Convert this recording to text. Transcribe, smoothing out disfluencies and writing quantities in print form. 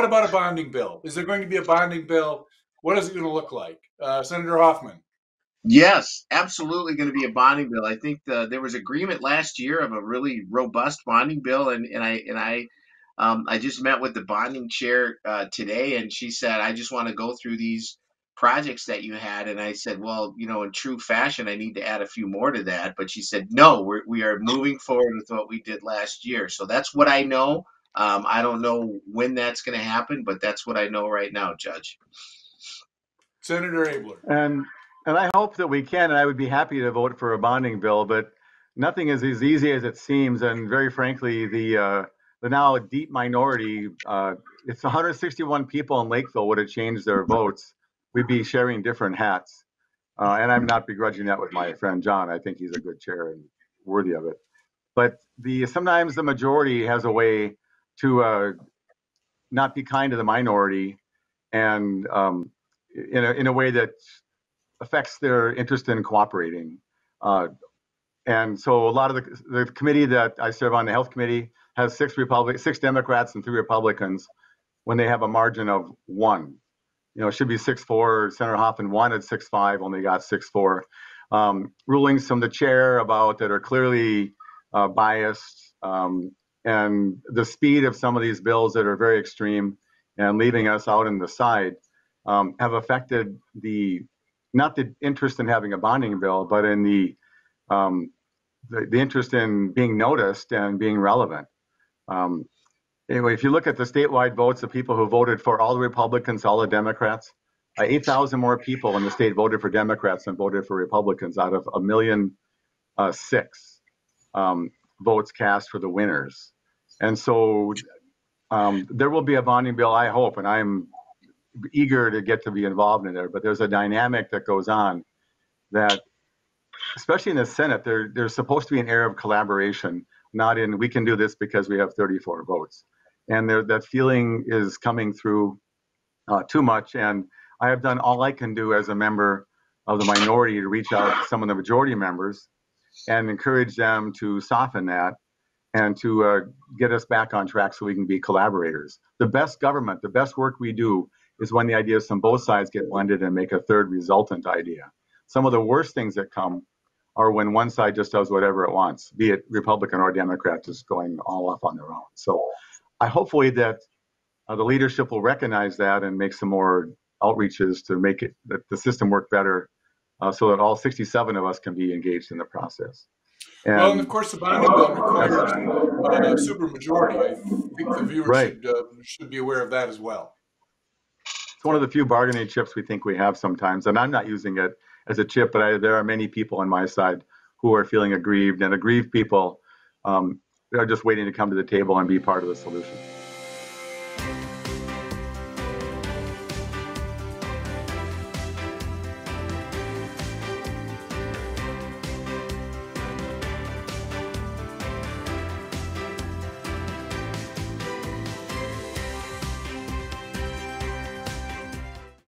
what about a bonding bill? Is there going to be a bonding bill? What is it going to look like? Senator Hoffman. Yes, absolutely going to be a bonding bill. I think there was agreement last year of a really robust bonding bill, and I just met with the bonding chair today, and she said, I just want to go through these projects that you had. And I said, well, in true fashion, I need to add a few more to that. But she said, no, we are moving forward with what we did last year. So that's what I know. I don't know when that's going to happen, but that's what I know right now, Judge. Senator Abeler. And I hope that we can, and I would be happy to vote for a bonding bill, but nothing is as easy as it seems. And very frankly, the now deep minority, it's 161 people in Lakeville would have changed their votes. We'd be sharing different hats. And I'm not begrudging that with my friend John. I think he's a good chair and worthy of it. But sometimes the majority has a way to not be kind to the minority, and in a way that affects their interest in cooperating. And so a lot of the committee that I serve on, the health committee, has 6 Democrats and 3 Republicans when they have a margin of 1. It should be 6-4. Senator Hoffman wanted 6-5, only got 6-4. Rulings from the chair that are clearly biased, and the speed of some of these bills that are very extreme and leaving us out on the side have affected not the interest in having a bonding bill, but in the interest in being noticed and being relevant. Anyway, if you look at the statewide votes of people who voted for all the Republicans, all the Democrats, 8,000 more people in the state voted for Democrats than voted for Republicans out of 1,000,006 votes cast for the winners. And so there will be a bonding bill, I hope, and I'm eager to get to be involved in there. But there's a dynamic that goes on that, especially in the Senate, there's supposed to be an air of collaboration, not in we can do this because we have 34 votes. And that feeling is coming through too much. And I have done all I can do as a member of the minority to reach out to some of the majority members and encourage them to soften that and to get us back on track so we can be collaborators. The best government, the best work we do is when the ideas from both sides get blended and make a third resultant idea. Some of the worst things that come are when one side just does whatever it wants, be it Republican or Democrat, just going all off on their own. So hopefully that the leadership will recognize that and make some more outreaches to make the system work better so that all 67 of us can be engaged in the process. And of course, the bonding bill requires a supermajority. I think the viewers should be aware of that as well. It's one of the few bargaining chips we think we have sometimes, and I'm not using it as a chip, but there are many people on my side who are feeling aggrieved, and aggrieved people are just waiting to come to the table and be part of the solution.